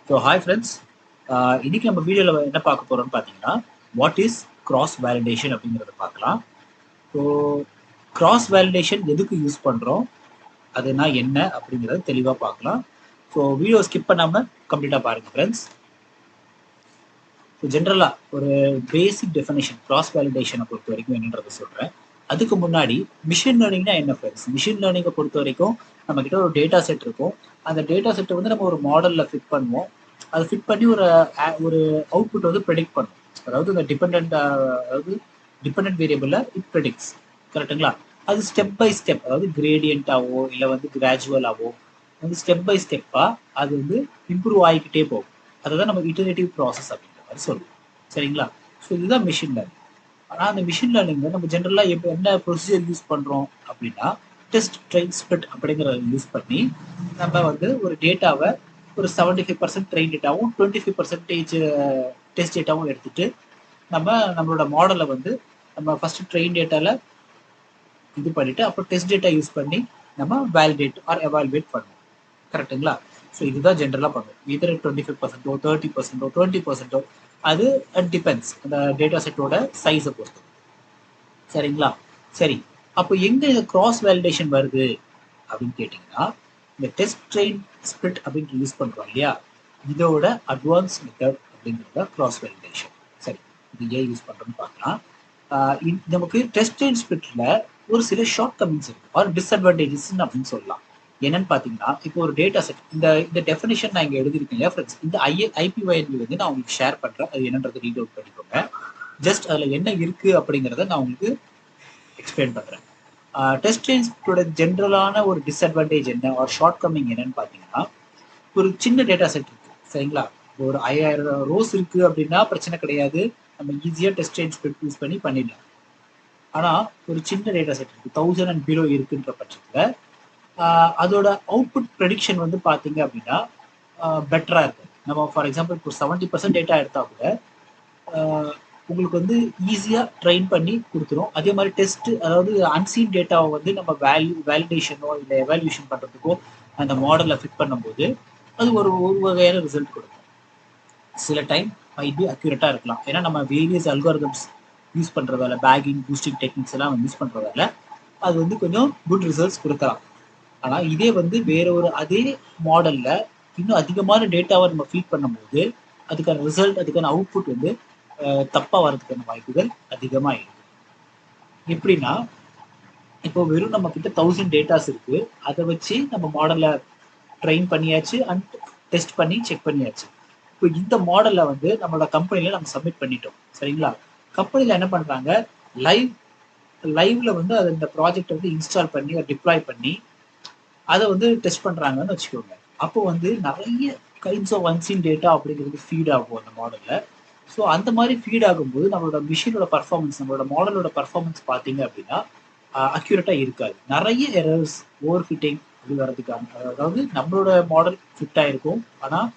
So hi friends, இன்னைக்கு நம்ம வீடியோவில் என்ன பார்க்க போகிறோம்னு பார்த்தீங்கன்னா, வாட் இஸ் கிராஸ் வேலிடேஷன் அப்படிங்கிறத பார்க்கலாம். ஸோ கிராஸ் வேலிடேஷன் எதுக்கு யூஸ் பண்ணுறோம், அதுனா என்ன அப்படிங்கிறத தெளிவாக பார்க்கலாம். ஸோ வீடியோ ஸ்கிப் பண்ணாமல் கம்ப்ளீட்டாக பாருங்கள் ஃப்ரெண்ட்ஸ். ஸோ ஜென்ரலாக ஒரு பேசிக் டெஃபினேஷன் கிராஸ் வேலிடேஷனை பொறுத்த வரைக்கும் என்னன்றதை சொல்கிறேன். அதுக்கு முன்னாடி மிஷின் லேர்னிங்னா என்ன ஃப்ரெண்ட்ஸ்? மிஷின் லேர்னிங்கை பொறுத்த வரைக்கும் நம்மக்கிட்ட ஒரு டேட்டா செட் இருக்கும். அந்த டேட்டா செட்டை வந்து நம்ம ஒரு மாடலில் ஃபிட் பண்ணுவோம். அதை ஃபிட் பண்ணி ஒரு அவுட்புட் வந்து ப்ரெடிக்ட் பண்ணும். அதாவது இந்த டிபெண்ட் வேரியபிளில் இட் ப்ரெடிக்ட்ஸ். கரெக்டுங்களா? அது ஸ்டெப் பை ஸ்டெப், அதாவது கிரேடியண்ட்டாவோ இல்லை வந்து கிராஜுவலாகவோ வந்து ஸ்டெப் பை ஸ்டெப்பாக அது வந்து இம்ப்ரூவ் ஆகிக்கிட்டே போகும். அதை தான் நம்ம இட்டரேட்டிவ் ப்ராசஸ் அப்படின்ற மாதிரி சொல்லுவோம். சரிங்களா? ஸோ இதுதான் மிஷின் லேர்னிங். ஆனால் அந்த மிஷின் லேர்னிங்கில் நம்ம ஜென்ரலாக இப்போ என்ன ப்ரொசீஜர் யூஸ் பண்ணுறோம் அப்படின்னா, டெஸ்ட் ட்ரெயின் ஸ்பிளிட் அப்படிங்கிறத யூஸ் பண்ணி நம்ம வந்து ஒரு டேட்டாவை ஒரு 75% ட்ரெயின் டேட்டாவும் 25% டெஸ்ட் டேட்டாவும் எடுத்துட்டு நம்மளோட மாடலை வந்து நம்ம ஃபர்ஸ்ட் ட்ரெயின் டேட்டாவில் இது பண்ணிட்டு அப்புறம் டெஸ்ட் டேட்டா யூஸ் பண்ணி நம்ம வேலிடேட் ஆர் எவாலுவேட் பண்ணுவோம். கரெக்டுங்களா? ஸோ இதுதான் ஜென்ரலாக பண்ணுவோம். இதர் 25%, 30%, 20%, அது டிபெண்ட்ஸ் அந்த டேட்டா செட்டோட சைஸை பொறுத்து. சரிங்களா? சரி, அப்போ எங்க இந்த கிராஸ் வேலிடேஷன் வருது அப்படின்னு கேட்டிங்கன்னா, இந்த டெஸ்ட் ட்ரெயின் ஸ்பிளிட் அப்படின்னு யூஸ் பண்ணுறோம் இல்லையா, இதோட அட்வான்ஸ் மெத்தட் அப்படிங்கிறத கிராஸ் வேலிடேஷன். சரி, இது ஏன் யூஸ் பண்ணுறோம்னு பார்க்கலாம். நமக்கு டெஸ்ட் ட்ரெயின் ஸ்பிளிட்ல ஒரு சில ஷார்ட் கமிங்ஸ் இருக்கு ஆர் டிஸ்அட்வான்டேஜஸ் அப்படின்னு சொல்லலாம். என்னன்னு பார்த்தீங்கன்னா, இப்போ ஒரு டேட்டா செட், இந்த டெஃபினேஷன் நான் இங்கே எழுதியிருக்கேன் இல்லையா ஃப்ரெண்ட்ஸ், இந்த ஐபிஒய்என்பி வந்து நான் உங்களுக்கு ஷேர் பண்ணுறேன். அது என்னன்றது ரீட் அவுட் பண்ணிக்கோங்க. ஜஸ்ட் அதில் என்ன இருக்குது அப்படிங்கிறத நான் உங்களுக்கு எக்ஸ்பிளைன் பண்ணுறேன். டெஸ்ட் ட்ரெயின்ஸோட ஜென்ரலான ஒரு டிஸ்அட்வான்டேஜ் என்ன ஒரு ஷார்ட் கம்மிங் என்னன்னு பார்த்தீங்கன்னா, ஒரு சின்ன டேட்டா செட் இருக்குது. சரிங்களா? ஒரு 5000 ரோஸ் இருக்குது அப்படின்னா பிரச்சனை கிடையாது, நம்ம ஈஸியாக டெஸ்ட் ட்ரெயின் ஸ்பிளிட் யூஸ் பண்ணி பண்ணிடலாம். ஆனால் ஒரு சின்ன டேட்டா செட் இருக்குது, 1000 and below இருக்குன்ற பட்சத்தில் அதோட அவுட்புட் ப்ரெடிக்ஷன் வந்து பார்த்தீங்க அப்படின்னா பெட்டராக இருக்குது. நம்ம ஃபார் எக்ஸாம்பிள் இப்போ 70% டேட்டா எடுத்தால் கூட உங்களுக்கு வந்து ஈஸியாக ட்ரெயின் பண்ணி கொடுத்துரும். அதே மாதிரி டெஸ்ட்டு, அதாவது அன்சீன் டேட்டாவை வந்து நம்ம வேலிடேஷனோ இல்லை எவால்யூஷன் பண்ணுறதுக்கோ அந்த மாடலில் ஃபிட் பண்ணும்போது அது ஒரு வகையான ரிசல்ட் கொடுக்கும். சில டைம் மைட் பி அக்யூரேட்டாக இருக்கலாம், ஏன்னா நம்ம வேரியஸ் அல்காரிதம்ஸ் யூஸ் பண்ணுறதால, பேக்கிங் பூஸ்டிங் டெக்னிக்ஸ் எல்லாம் யூஸ் பண்ணுறதால அது வந்து கொஞ்சம் குட் ரிசல்ட்ஸ் கொடுக்கலாம். ஆனால் இதே வந்து வேற ஒரு அதே மாடலில் இன்னும் அதிகமான டேட்டாவை நம்ம ஃபீட் பண்ணும்போது அதுக்கான ரிசல்ட், அதுக்கான அவுட்புட் வந்து தப்பாக வர்றதுக்கான வாய்ப்புகள் அதிகமாக இருக்கு. எப்படின்னா, இப்போ வெறும் நம்ம கிட்ட 1000 டேட்டாஸ் இருக்கு, அதை வச்சு நம்ம மாடலை ட்ரெயின் பண்ணியாச்சு அண்ட் டெஸ்ட் பண்ணி செக் பண்ணியாச்சு. இப்போ இந்த மாடலை வந்து நம்மளோட கம்பெனியில் நம்ம சப்மிட் பண்ணிட்டோம். சரிங்களா? கம்பெனியில் என்ன பண்ணுறாங்க, லைவ்ல வந்து அது இந்த ப்ராஜெக்ட் வந்து இன்ஸ்டால் பண்ணி டிப்ளாய் பண்ணி அதை வந்து டெஸ்ட் பண்ணுறாங்கன்னு வச்சுக்கோங்க. அப்போ வந்து நிறைய கைண்ட்ஸ் ஆஃப் அன்சீன் டேட்டா அப்படிங்கிறது ஃபீட் ஆகும் அந்த மாடலில். ஸோ அந்த மாதிரி ஃபீட் ஆகும்போது நம்மளோட மிஷினோட பர்ஃபார்மன்ஸ், நம்மளோட மாடலோட பர்ஃபார்மன்ஸ் பார்த்தீங்க அப்படின்னா அக்யூரேட்டாக இருக்காது. நிறைய எரர்ஸ், ஓவர் ஃபிட்டிங் இது வர்றதுக்கான, அதாவது நம்மளோட மாடல் ஃபிட் ஆகிருக்கும் ஆனால்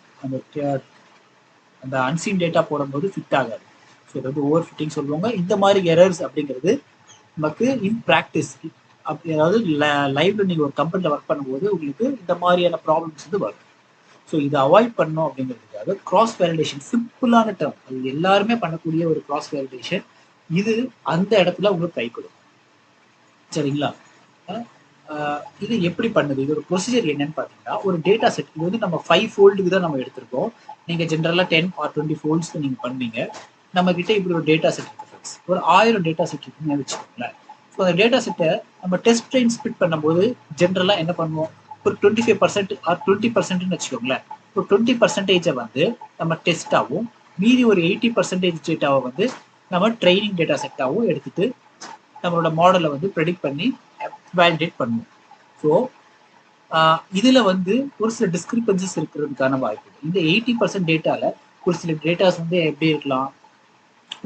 அந்த அன்சீன் டேட்டா போடும்போது ஃபிட் ஆகாது. ஸோ இது வந்து ஓவர் ஃபிட்டிங் சொல்லுவாங்க. இந்த மாதிரி எரர்ஸ் அப்படிங்கிறது நமக்கு இன் ப்ராக்டிஸ் அப்படி, அதாவது லைவ்ல நீங்கள் ஒரு கம்பெனியில் ஒர்க் பண்ணும்போது உங்களுக்கு இந்த மாதிரியான ப்ராப்ளம்ஸ் வந்து வரும். ஸோ இதை அவாய்ட் பண்ணணும் அப்படிங்கிறதுக்காக கிராஸ் வேலிடேஷன், சிம்பிளான டேர்ம், அது எல்லாருமே பண்ணக்கூடிய ஒரு கிராஸ் வேலிடேஷன், இது அந்த இடத்துல உங்களுக்கு கை கொடுக்கும். சரிங்களா? இது எப்படி பண்ணுது, இதோட ப்ரொசீஜர் என்னன்னு பார்த்தீங்கன்னா, ஒரு டேட்டா செட் இது வந்து நம்ம 5 ஃபோல்டுக்கு தான் நம்ம எடுத்திருக்கோம். நீங்கள் ஜென்ரலாக 10 or 20 ஃபோல்ட்ஸ்க்கு நீங்கள் பண்ணுவீங்க. நம்ம கிட்ட இப்படி ஒரு டேட்டா செட் இருக்கு ஃப்ரெண்ட்ஸ், ஒரு 1000 டேட்டா செட் இருக்குன்னு வச்சுக்கோங்களேன். ஸோ அந்த டேட்டா செட்டை நம்ம டெஸ்ட் ட்ரெயின் ஸ்பிளிட் பண்ணும்போது ஜென்ரலாக என்ன பண்ணுவோம், ஒரு 25% or 20%ன்னு வச்சுக்கோங்களேன். ஒரு 20% வந்து நம்ம டெஸ்ட்டாகவும் மீதி ஒரு 80% டேட்டாவை வந்து நம்ம ட்ரைனிங் டேட்டா செட்டாகவும் எடுத்துட்டு நம்மளோட மாடலை வந்து ப்ரெடிக்ட் பண்ணி வேலிடேட் பண்ணுவோம். ஸோ இதில் வந்து ஒரு சில டிஸ்கிரிப்பன்சிஸ் இருக்கிறதுக்கான வாய்ப்பு. இந்த 80% டேட்டாவில் ஒரு சில டேட்டாஸ் வந்து எப்படி இருக்கலாம்,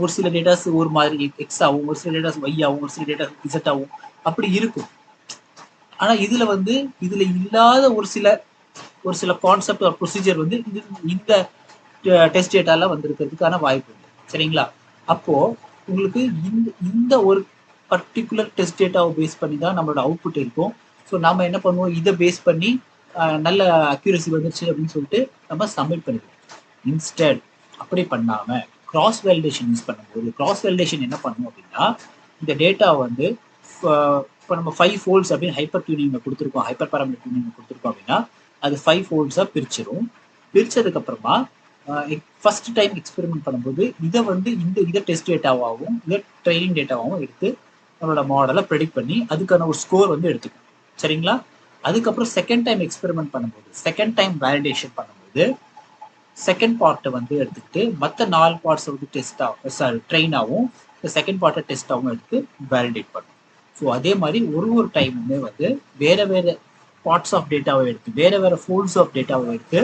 ஒரு சில டேட்டாஸ் ஒரு மாதிரி எக்ஸ் ஆகும், ஒரு சில டேட்டாஸ் ஒய் ஆகும், ஒரு சில டேட்டாஸ் இசட் ஆகும், அப்படி இருக்கும். ஆனால் இதில் இல்லாத ஒரு சில கான்செப்ட் ஒரு ப்ரொசீஜர் வந்து இந்த டெஸ்ட் டேட்டால வந்திருக்கிறதுக்கான வாய்ப்பு உண்டு. சரிங்களா? அப்போது உங்களுக்கு இந்த ஒரு பர்டிகுலர் டெஸ்ட் டேட்டாவை பேஸ் பண்ணி தான் நம்மளோட அவுட்புட் இருக்கும். ஸோ நம்ம என்ன பண்ணுவோம், இதை பேஸ் பண்ணி நல்ல அக்யூரசி வந்துருச்சு அப்படின்னு சொல்லிட்டு நம்ம சப்மிட் பண்ணிடுவோம். இன்ஸ்டெட் அப்படி பண்ணாம கிராஸ் வேலிடேஷன் யூஸ் பண்ணும்போது, கிராஸ் வேலிடேஷன் என்ன பண்ணும் அப்படின்னா, இந்த டேட்டா வந்து இப்போ நம்ம 5 ஃபோல்ட்ஸ் அப்படின்னு ஹைப்பர் டியூனிங் கொடுத்துருக்கோம், ஹைப்பர் பாராமீட்டர் டியூனிங் கொடுத்துருக்கோம் அப்படின்னா அது 5 ஃபோல்ட்ஸாக பிரிச்சிடும். பிரிச்சதுக்கு அப்புறமா ஃபர்ஸ்ட் டைம் எக்ஸ்பெரிமெண்ட் பண்ணும்போது இதை வந்து இதை டெஸ்ட் டேட்டாவாகவும் இதை ட்ரைனிங் டேட்டாவாகவும் எடுத்து நம்மளோட மாடலை ப்ரெடிக்ட் பண்ணி அதுக்கான ஒரு ஸ்கோர் வந்து எடுத்துக்கும். சரிங்களா? அதுக்கப்புறம் செகண்ட் டைம் எக்ஸ்பெரிமெண்ட் பண்ணும்போது, செகண்ட் டைம் வேலிடேஷன் பண்ணும்போது செகண்ட் பார்ட்டை வந்து எடுத்துக்கிட்டு மற்ற 4 பார்ட்ஸை வந்து டெஸ்ட் ஆகும், ட்ரெயின் ஆகும், இந்த செகண்ட் பார்ட்டை டெஸ்ட் ஆகும் எடுத்து வேலிடேட் பண்ணும். ஸோ அதே மாதிரி ஒரு டைமுமே வந்து வேற வேற பார்ட்ஸ் ஆஃப் டேட்டாவை எடுத்து வேற வேற ஃபோல்ட்ஸ் ஆஃப் டேட்டாவை எடுத்து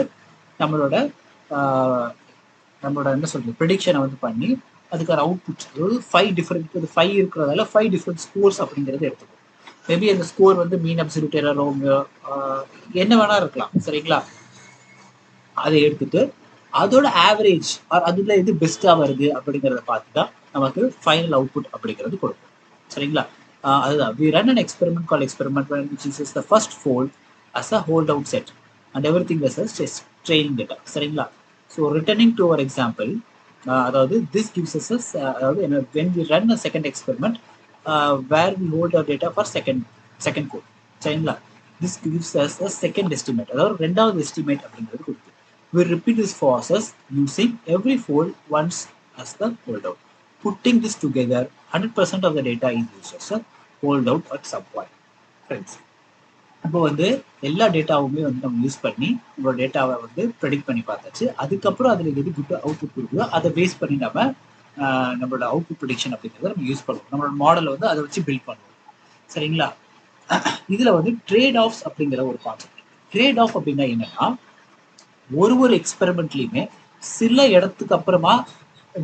நம்மளோட என்ன சொல்றது ப்ரெடிக்ஷனை வந்து பண்ணி அதுக்கான அவுட்புட், அதாவது 5 டிஃப்ரெண்ட், இது 5 இருக்கிறதால 5 டிஃப்ரெண்ட் ஸ்கோர்ஸ் அப்படிங்கிறது எடுத்துக்கும். மேபி அந்த ஸ்கோர் வந்து மீன் அப்சல்யூட் எரரோ என்ன வேணா இருக்கலாம். சரிங்களா? அதை எடுத்துட்டு அதோட ஆவரேஜ் அதுல எது பெஸ்டா வருது அப்படிங்கிறத பார்த்து தான் நமக்கு ஃபைனல் அவுட்புட் அப்படிங்கிறது கொடுக்கும். சரிங்களா? அதுதான் we run an experiment called experiment which uses the first fold as a holdout set and everything as a training data. சரிங்களா? So returning to our example, அதாவது this gives us அதாவது when we run a second experiment where we hold our data for second code. சரிங்களா? this gives us a second estimate, அதாவது ரெண்டாவது estimate அப்படிங்கிறது கொடுத்து we repeat this process using every fold once as the holdout. Putting this together, 100% of the data is used as a holdout at some point. Friends, இப்போ வந்து எல்லா டேட்டாவுமே வந்து நம்ம use பண்ணி நம்மளோட டேட்டாவை வந்து ப்ரெடிக்ட் பண்ணி பார்த்தாச்சு. அதுக்கப்புறம் அதில் எது குட் அவுட்புட் கொடுக்குதோ அதை பேஸ் பண்ணி நம்ம நம்மளோட அவுட்புட் ப்ரெடிக்ஷன் அப்படிங்கிறத நம்ம யூஸ் பண்ணுவோம். நம்மளோட மாடலை வந்து அதை வச்சு பில்ட் பண்ணுவோம். சரிங்களா? இதில் வந்து ட்ரேட் ஆஃப்ஸ் அப்படிங்கிற ஒரு கான்செப்ட். ட்ரேட் ஆஃப் அப்படின்னா என்னன்னா, ஒரு எக்ஸ்பெரிமெண்ட்லையுமே சில இடத்துக்கு அப்புறமா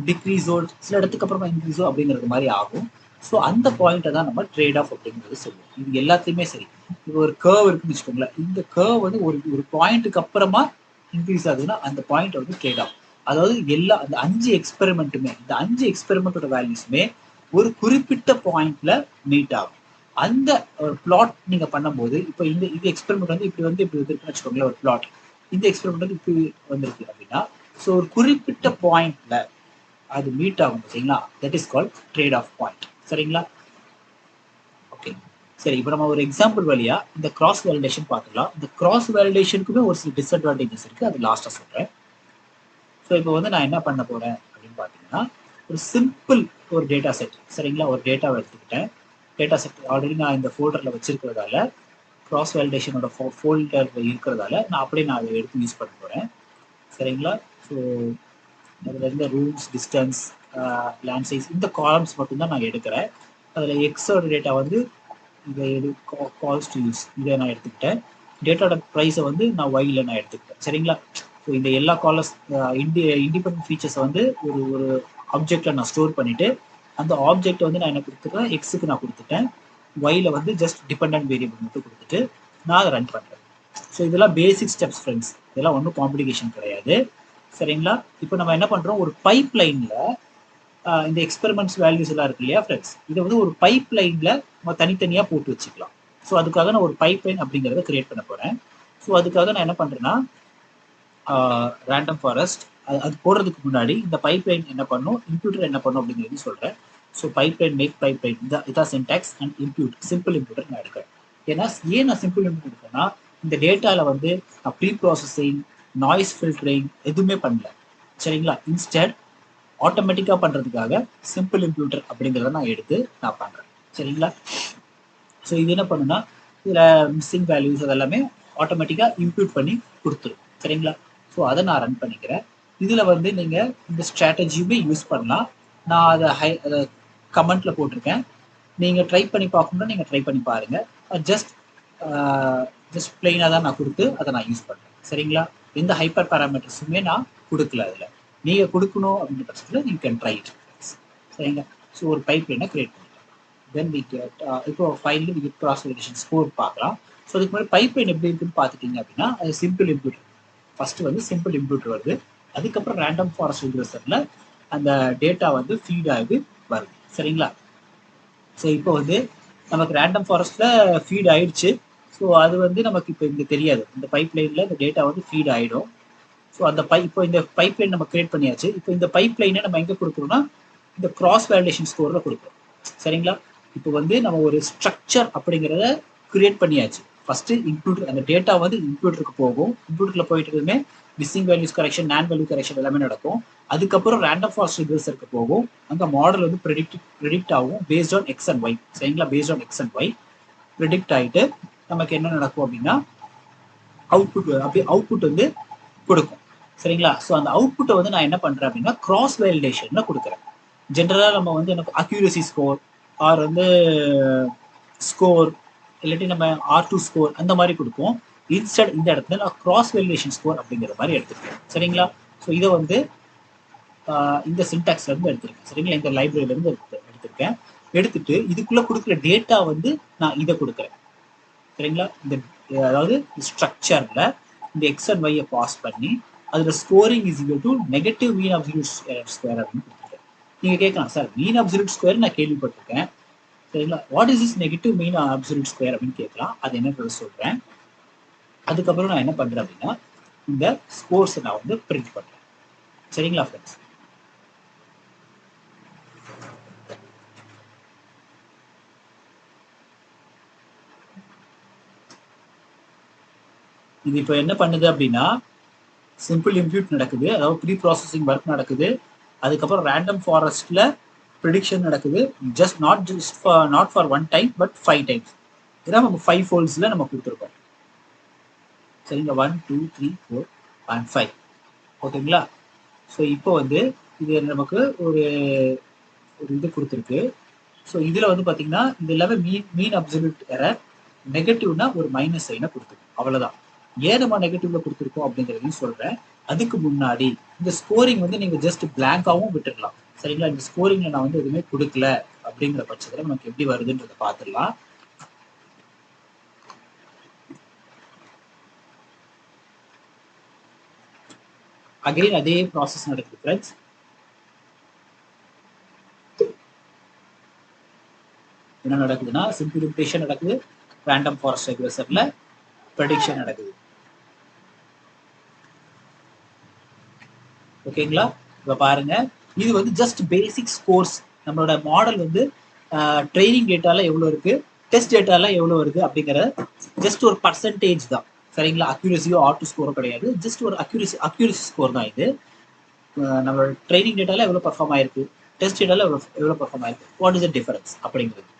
டிக்ரீஸோ சில இடத்துக்கு அப்புறமா இன்க்ரீஸோ அப்படிங்கிறது மாதிரி ஆகும். ஸோ அந்த பாயிண்ட்டை தான் நம்ம ட்ரேட் ஆஃப் அப்படிங்கிறது சொல்லுவோம். இது எல்லாத்தையுமே சரி, இது ஒரு கர்வ் இருக்குன்னு வச்சுக்கோங்களேன். இந்த கர்வ் வந்து ஒரு பாயிண்ட்டுக்கு அப்புறமா இன்க்ரீஸ் ஆகுதுன்னா அந்த பாயிண்ட் வந்து ட்ரேட் ஆஃப். அதாவது அந்த 5 எக்ஸ்பெரிமெண்ட்டுமே, இந்த 5 எக்ஸ்பெரிமெண்ட்டோட வேல்யூஸுமே ஒரு குறிப்பிட்ட பாயிண்ட்ல மீட் ஆகும். அந்த ஒரு பிளாட் நீங்க பண்ணும்போது, இப்போ இந்த எக்ஸ்பெரிமெண்ட் வந்து இப்படி வந்துருக்குன்னு வச்சுக்கோங்களேன், ஒரு பிளாட். இந்த எக்ஸ்பெரிமெண்ட் வந்து இப்படி வந்திருக்கு அப்படின்னா, ஸோ ஒரு குறிப்பிட்ட பாயிண்ட்ல அது மீட் ஆகும். சரிங்களா? That is called trade off point. சரிங்களா? ஓகே, சரி. இப்போ நம்ம ஒரு எக்ஸாம்பிள் வழியா இந்த கிராஸ் வேலிடேஷன் பார்த்துக்கலாம். இந்த கிராஸ் வேலிடேஷனுக்குமே ஒரு சில டிஸ்அட்வான்டேஜஸ் இருக்கு, அது லாஸ்ட்டாக சொல்றேன். ஸோ இப்போ வந்து நான் என்ன பண்ண போறேன் அப்படின்னு பார்த்தீங்கன்னா, ஒரு சிம்பிள் ஒரு டேட்டா செட். சரிங்களா? ஒரு டேட்டாவை எடுத்துக்கிட்டேன். டேட்டா செட் ஆல்ரெடி நான் இந்த ஃபோல்டரில் வச்சிருக்கிறதால, கிராஸ் வேலிடேஷனோட ஃபோல்டர் இருக்கிறதால நான் அப்படியே அதை எடுத்து யூஸ் பண்ண போகிறேன். சரிங்களா? ஸோ அதில் இருந்த ரூம்ஸ், டிஸ்டன்ஸ், லேண்ட் சைஸ், இந்த காலம்ஸ் மட்டும்தான் நான் எடுக்கிறேன். அதில் எக்ஸோட டேட்டா வந்து இதை கால்ஸ் டு யூஸ் இதை நான் எடுத்துக்கிட்டேன். டேட்டாவோட ப்ரைஸை வந்து நான் ஒய்ல நான் எடுத்துக்கிட்டேன். சரிங்களா? ஸோ இந்த எல்லா காலர்ஸ் இண்டிபெண்டன்ட் ஃபீச்சர்ஸை வந்து ஒரு ஆப்ஜெக்டில் நான் ஸ்டோர் பண்ணிவிட்டு அந்த ஆப்ஜெக்டை வந்து நான் என்ன கொடுத்துருக்கேன், எக்ஸுக்கு நான் கொடுத்துட்டேன். ஒய்ல வந்து ஜஸ்ட் டிபெண்டன்ட் வேரியபிள் மட்டும் கொடுத்துட்டு நான் அதை ரன் பண்ணுறேன். ஸோ இதெல்லாம் பேசிக் ஸ்டெப்ஸ் ஃப்ரெண்ட்ஸ், இதெல்லாம் ஒன்றும் காம்ப்ளிகேஷன் கிடையாது. சரிங்களா? இப்போ நம்ம என்ன பண்ணுறோம், ஒரு பைப் லைனில் இந்த எக்ஸ்பெரிமெண்ட்ஸ் வேல்யூஸ் எல்லாம் இருக்கு இல்லையா ஃப்ரெண்ட்ஸ், இதை வந்து ஒரு பைப் லைனில் நம்ம தனித்தனியாக போட்டு வச்சுக்கலாம். ஸோ அதுக்காக நான் ஒரு பைப் லைன் அப்படிங்கிறத கிரியேட் பண்ண போகிறேன். ஸோ அதுக்காக நான் என்ன பண்ணுறேன்னா, ரேண்டம் ஃபாரஸ்ட் அது போடுறதுக்கு முன்னாடி இந்த பைப் லைன் என்ன பண்ணும், இம்ப்யூட்டர் என்ன பண்ணும் அப்படிங்கிறது சொல்கிறேன். So pipeline, make pipeline, இதான் syntax. And impute, simple imputer நான் எடுக்கிறேன். ஏன்னா ஏன் நான் சிம்பிள் இம்ப்யூட் எடுக்கிறேன்னா, இந்த டேட்டாவில் வந்து நான் ப்ரீ ப்ராசஸிங், நாய்ஸ் ஃபில்டரிங் எதுவுமே பண்ணல. சரிங்களா? இன்ஸ்டெட் ஆட்டோமேட்டிக்காக பண்ணுறதுக்காக சிம்பிள் இம்ப்யூட்டர் அப்படிங்கிறத நான் எடுத்து நான் பண்ணுறேன். சரிங்களா? ஸோ இது என்ன பண்ணுன்னா, இதில் மிஸ்ஸிங் வேல்யூஸ் அதெல்லாமே ஆட்டோமேட்டிக்காக இம்ப்யூட் பண்ணி கொடுத்துரும். சரிங்களா? ஸோ அதை நான் ரன் பண்ணிக்கிறேன். இதில் வந்து நீங்கள் இந்த ஸ்ட்ராட்டஜியுமே யூஸ் பண்ணலாம். நான் அதை கமெண்ட்டில் போட்டிருக்கேன். நீங்கள் ட்ரை பண்ணி பார்க்கணுன்னா நீங்கள் ட்ரை பண்ணி பாருங்கள். ஜஸ்ட் பிளெயினாக தான் நான் கொடுத்து அதை நான் யூஸ் பண்ணுறேன். சரிங்களா? எந்த ஹைப்பர் பேராமீட்டர்ஸுமே நான் கொடுக்கல. அதில் நீங்கள் கொடுக்கணும் அப்படின்ற பட்சத்தில் நீங்கள் கேன் ட்ரை இட். சரிங்களா? ஸோ ஒரு பைப் லைனை கிரியேட் பண்ணிட்டேன். தென் வி கெட் இப்போ finally we get cross validation score பார்க்கலாம். ஸோ அதுக்கு முன்னாடி பைப் லைன் எப்படி இருக்குன்னு பார்த்துட்டீங்க அப்படின்னா, அது சிம்பிள் இம்ப்யூட்டர். ஃபர்ஸ்ட் வந்து சிம்பிள் இம்ப்யூட்டர் வருது, அதுக்கப்புறம் ரேண்டம் ஃபாரஸ்ட் ரிக்ரெசரில் அந்த டேட்டா வந்து ஃபீட் ஆகி வருது. சரிங்களா? ஸோ இப்போ வந்து நமக்கு ரேண்டம் ஃபாரஸ்ட்டில் ஃபீட் ஆயிடுச்சு. ஸோ அது வந்து நமக்கு இப்போ இங்கே தெரியாது. இந்த பைப் லைனில் இந்த டேட்டா வந்து ஃபீட் ஆகிடும். ஸோ அந்த இப்போ இந்த பைப்லைன் நம்ம கிரியேட் பண்ணியாச்சு. இப்போ இந்த பைப்லைனை நம்ம எங்கே கொடுக்குறோம்னா இந்த கிராஸ் வேலிடேஷன் ஸ்கோரில் கொடுக்குறோம். சரிங்களா? இப்போ வந்து நம்ம ஒரு ஸ்ட்ரக்சர் அப்படிங்கிறத கிரியேட் பண்ணியாச்சு. ஃபர்ஸ்ட் இன்க்ளூட் அந்த டேட்டா வந்து இன்க்ளூடருக்கு போகும். இன்க்ளூடரில் போயிட்டு இருக்குமே மிஸ்ஸிங் வேல்யூஸ் கரெக்ஷன், நான் வேல்யூ கரெக்ஷன் எல்லாமே நடக்கும். அதுக்கப்புறம் ரேண்டம் ஃபாரஸ்ட் ரிகர்சருக்கு போகும். அங்கே மாடல் வந்து ப்ரெடிக்ட் ஆகும் based on X and Y. சரிங்களா? Based on X and Y predict ஆகிட்டு நமக்கு என்ன நடக்கும் அப்படின்னா அவுட்புட் வந்து கொடுக்கும். சரிங்களா? ஸோ அந்த அவுட்புட்டை வந்து நான் என்ன பண்றேன் அப்படின்னா கிராஸ் வேலிடேஷன்ல கொடுக்குறேன். ஜென்ரலாக நம்ம வந்து எனக்கு அக்யூரசி ஸ்கோர் ஆர் வந்து ஸ்கோர் இல்லாட்டி நம்ம R2 ஸ்கோர் அந்த மாதிரி கொடுப்போம். இன்ஸ்டட் இந்த இடத்துல நான் கிராஸ் வேலிடேஷன் ஸ்கோர் அப்படிங்கிற மாதிரி எடுத்துருக்கேன். சரிங்களா? ஸோ இதை வந்து இந்த சின்டாக்ஸ்ல இருந்து எடுத்திருக்கேன். சரிங்களா? இந்த லைப்ரரியில இருந்து எடுத்திருக்கேன். எடுத்துட்டு இதுக்குள்ள கொடுக்குற டேட்டா வந்து நான் இதை கொடுக்குறேன். சரிங்களா? இந்த அதாவது ஸ்ட்ரக்சர்ல இந்த எக்ஸ் அண்ட் ஒய்யை பாஸ் பண்ணி அதில் scoring is equal to negative mean absolute square அப்படின்னு கொடுத்துருக்கேன். நீங்கள் கேட்கலாம், சார் மீன் அப்சல்யூட் ஸ்கொயர் நான் கேள்விப்பட்டிருக்கேன். சரிங்களா? What is is negative mean absolute square அப்படின்னு கேட்கலாம். அது என்னன்றது சொல்கிறேன். அதுக்கப்புறம் நான் என்ன பண்ணுறேன் அப்படின்னா இந்த ஸ்கோர்ஸை நான் வந்து பிரிண்ட் பண்ணுறேன். சரிங்களா ஃப்ரெண்ட்ஸ்? இது இப்போ என்ன பண்ணுது அப்படின்னா சிம்பிள் இம்ப்யூட் நடக்குது, அதாவது ப்ரீ ப்ராசஸிங் ஒர்க் நடக்குது. அதுக்கப்புறம் ரேண்டம் ஃபாரஸ்ட்ல ப்ரிடிக்ஷன் நடக்குது. Not for 1 time but 5 times. இதான் நம்ம 5 ஃபோல்ட்ஸில் நம்ம கொடுத்துருக்கோம். சரிங்களா? 1 2 3 4 and 5. ஓகேங்களா? ஸோ இப்போ வந்து இது நமக்கு ஒரு இது கொடுத்துருக்கு. ஸோ இதில் வந்து பார்த்தீங்கன்னா இது எல்லாமே மீன் அப்சல்யூட் எரர். நெகட்டிவ்னா ஒரு மைனஸ் சைனை கொடுத்துருக்கோம். அவ்வளோதான். ஏன் நம்ம நெகட்டிவ்ல கொடுத்துருக்கோம் அப்படிங்கிறதையும் சொல்றேன். அதுக்கு முன்னாடி இந்த ஸ்கோரிங் வந்து நீங்க ஜஸ்ட் பிளாங்காவும் விட்டுடலாம். சரிங்களா? இந்த ஸ்கோரிங்ல நான் வந்து எதுவுமே கொடுக்கல அப்படிங்கிற பட்சத்துல நமக்கு எப்படி வருதுன்றத பார்த்துடலாம். அகைன் அதே ப்ராசஸ் நடக்குது ஃப்ரெண்ட்ஸ். என்ன நடக்குதுன்னா சிம்பிள் இம்ப்ளிமெண்டேஷன் நடக்குது, ரேண்டம் ஃபாரஸ்ட் ரெக்ரெசர்ல ப்ரெடிக்ஷன் நடக்குது. ஓகேங்களா? இப்போ பாருங்க, இது வந்து ஜஸ்ட் பேசிக் ஸ்கோர்ஸ். நம்மளோட மாடல் வந்து ட்ரைனிங் டேட்டால எவ்வளோ இருக்கு, டெஸ்ட் டேட்டால எவ்வளோ வருது அப்படிங்கிற ஜஸ்ட் ஒரு பர்சன்டேஜ் தான். சரிங்களா? அக்யூரசியோ R2 ஸ்கோரோ கிடையாது. ஜஸ்ட் ஒரு அக்யூரசி ஸ்கோர் தான் இது. நம்மளோட ட்ரைனிங் டேட்டால எவ்வளோ பர்ஃபார்ம் ஆயிருக்கு, டெஸ்ட் டேட்டால எவ்வளோ பர்ஃபார்ம் ஆயிருக்கு, வாட் இஸ் த டிஃபரன்ஸ் அப்படிங்கிறது.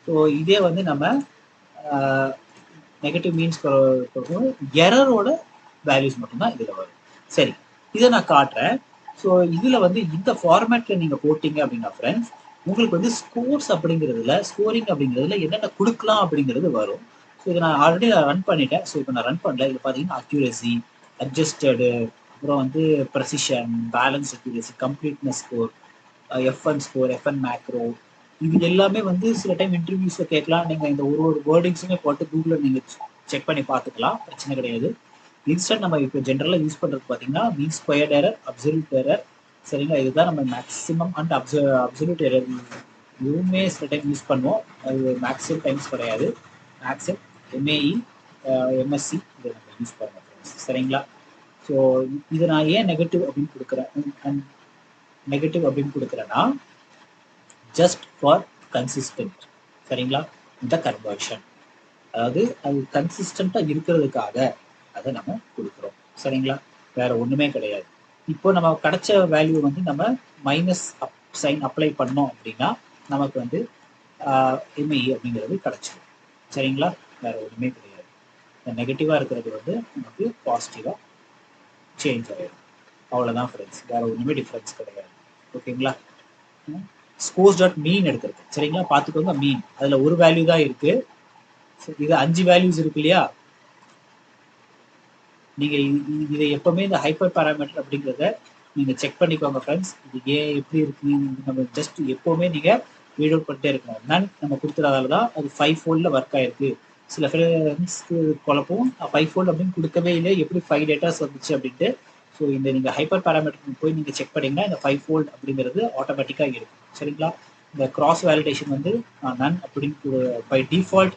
ஸோ இதே வந்து நம்ம நெகட்டிவ் மீன்ஸ் எரரோட வேல்யூஸ் மட்டும்தான் இதில் வரும். சரி, இதை நான் காட்டுறேன். ஸோ இதில் வந்து இந்த ஃபார்மேட்டில் நீங்கள் போட்டிங்க அப்படின்னா ஃப்ரெண்ட்ஸ் உங்களுக்கு வந்து ஸ்கோர்ஸ் அப்படிங்கிறதுல ஸ்கோரிங் அப்படிங்கிறதுல என்னென்ன கொடுக்கலாம் அப்படிங்கிறது வரும். ஸோ இதை நான் ஆல்ரெடி ரன் பண்ணிட்டேன். ஸோ இப்போ நான் ரன் பண்ணல. இதில் பார்த்தீங்கன்னா அக்யூரசி, அட்ஜஸ்டடு, அப்புறம் வந்து precision, balance accuracy, completeness score, F1 score, F1 macro, இது எல்லாமே வந்து சில டைம் இன்டர்வியூஸ்ல கேட்கலாம். நீங்கள் இந்த ஒரு வேர்டிங்ஸுமே போட்டு கூகுளில் நீங்கள் செக் பண்ணி பார்த்துக்கலாம், பிரச்சனை கிடையாது. இன்ஸ்டன்ட் நம்ம இப்போ ஜென்ரலாக யூஸ் பண்ணுறது பார்த்தீங்கன்னா mean squared error, absolute error. சரிங்களா? இதுதான் நம்ம மேக்ஸிமம் அண்ட் அப்சல்யூட் எரர் இதுவுமே சில டைம் யூஸ் பண்ணுவோம். அது மேக்ஸிமம் டைம்ஸ் கிடையாது. மேக்ஸிமம் MAE, MSc இதை நம்ம யூஸ் பண்ணுவோம். சரிங்களா? ஸோ இதை நான் ஏன் நெகட்டிவ் அப்படின்னு கொடுக்குறேன்னா ஜஸ்ட் ஃபார் கன்சிஸ்டன்ட். சரிங்களா? இந்த கன்வர்ஷன், அதாவது அது கன்சிஸ்டண்டா இருக்கிறதுக்காக அதை நம்ம கொடுக்குறோம். சரிங்களா? வேற ஒண்ணுமே கிடையாது. இப்போ நம்ம கிடைச்ச வேல்யூ வந்து நம்ம மைனஸ் சைன் அப்ளை பண்ணோம் அப்படின்னா நமக்கு வந்து MAE அப்படிங்கிறது கிடைச்சிடும். சரிங்களா? வேற ஒண்ணுமே கிடையாது. நெகட்டிவா இருக்கிறது வந்து நமக்கு பாசிட்டிவா சேஞ்ச் ஆயிடும். அவ்வளவுதான் ஃப்ரெண்ட்ஸ், வேற ஒண்ணுமே டிஃபரன்ஸ் கிடையாது. ஓகேங்களா? ஸ்கோர்ஸ் டாட் மீன் எடுத்திருக்கு. சரிங்களா? பார்த்துக்கோங்க, மீன் அதுல ஒரு வேல்யூ தான் இருக்கு. இது 5 வேல்யூஸ் இருக்கு இல்லையா? நீங்க இதை எப்பவுமே இந்த ஹைப்பர் பேராமீட்டர் அப்படிங்கிறத நீங்க செக் பண்ணிக்கோங்க ஃப்ரெண்ட்ஸ். இது ஏன் எப்படி இருக்கு நம்ம ஜஸ்ட் எப்பவுமே நீங்க ரீட் அவுட் பண்ணிட்டே இருக்கணும். நன் நம்ம கொடுத்ததால தான் அது 5 ஃபோல்ட்ல ஒர்க் ஆயிருக்கு. சில ஃப்ரெண்ட்ஸ்க்கு குழப்பம் 5 ஃபோல்ட் அப்படின்னு கொடுக்கவே இல்லை, எப்படி 5 டேட்டாஸ் வந்துச்சு அப்படின்ட்டு. ஸோ இந்த நீங்கள் ஹைப்பர் பேராமீட்டருக்கு போய் நீங்கள் செக் பண்ணிங்கன்னா இந்த 5 ஃபோல்ட் அப்படிங்கிறது ஆட்டோமேட்டிக்காக இருக்கும். சரிங்களா? இந்த கிராஸ் வேலிடேஷன் வந்து நன் அப்படின்னு பை டிஃபால்ட்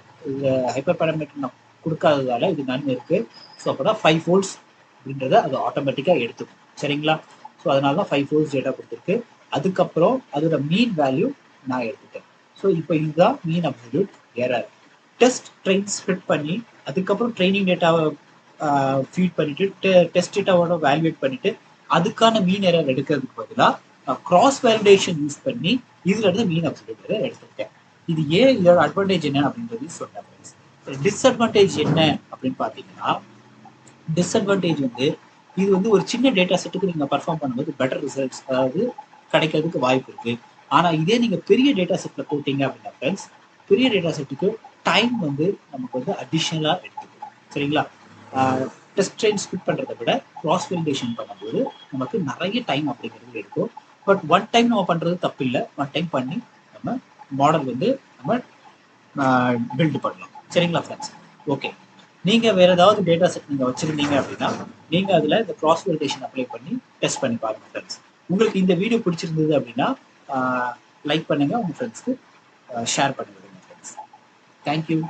ஹைப்பர் பேராமீட்டர் நான் கொடுக்காததால இது நன் இருக்கு. ஸோ அப்போ தான் 5 ஃபோல்ட்ஸ் அப்படின்றத அது ஆட்டோமேட்டிக்காக எடுத்துக்கும். சரிங்களா? ஸோ அதனால தான் 5 ஃபோர்ஸ் டேட்டா கொடுத்துருக்கு. அதுக்கப்புறம் அதோட மீன் வேல்யூ நான் எடுத்துட்டேன். ஸோ இப்போ இதுதான் mean absolute error. Test train split பண்ணி அதுக்கப்புறம் ட்ரைனிங் டேட்டாவை ஃபீட் பண்ணிட்டு டெஸ்ட் டேட்டாவோட வேல்யூவேட் பண்ணிட்டு அதுக்கான மீன் எரர் எடுக்கிறதுக்கு பதிலாக நான் கிராஸ் வேலிடேஷன் யூஸ் பண்ணி இதுல இருந்து மீன் அப்சல்யூட் எரர் எடுத்துக்கிட்டேன். இது ஏன் இதோட அட்வான்டேஜ் என்ன அப்படின்றது சொன்னேன். டிஸ்அட்வான்டேஜ் என்ன அப்படின்னு பார்த்தீங்கன்னா, டிஸ்அட்வான்டேஜ் வந்து இது வந்து ஒரு சின்ன டேட்டா செட்டுக்கு நீங்க பர்ஃபார்ம் பண்ணும்போது பெட்டர் ரிசல்ட்ஸ் அதாவது கிடைக்கிறதுக்கு வாய்ப்பு இருக்கு. ஆனா இதே நீங்க பெரிய டேட்டா செட்ல போட்டீங்க அப்படின்னா ஃப்ரெண்ட்ஸ், பெரிய டேட்டா செட்டுக்கு டைம் வந்து நமக்கு வந்து அடிஷ்னலா எடுத்துக்கும். சரிங்களா? டெஸ்ட் ட்ரெயின் ஸ்பிட் பண்றதை விட கிராஸ் வெலிடேஷன் பண்ணும்போது நமக்கு நிறைய டைம் அப்படிங்கிறது எடுக்கும். பட் ஒன் டைம் நம்ம பண்றது தப்பு இல்லை. ஒன் டைம் பண்ணி நம்ம மாடல் வந்து நம்ம பில்ட் பண்ணலாம். சரிங்களா ஃப்ரெண்ட்ஸ்? ஓகே. நீங்க வேற ஏதாவது டேட்டா செட் நீங்க வச்சிருந்தீங்க அப்படின்னா நீங்க அதுல இந்த கிராஸ் வெலிடேஷன் அப்ளை பண்ணி டெஸ்ட் பண்ணி பாருங்க ஃப்ரெண்ட்ஸ். உங்களுக்கு இந்த வீடியோ பிடிச்சிருந்தது அப்படின்னா லைக் பண்ணுங்க, உங்க ஃப்ரெண்ட்ஸ்க்கு ஷேர் பண்ணி விடுங்க ஃப்ரெண்ட்ஸ். தேங்க்யூ.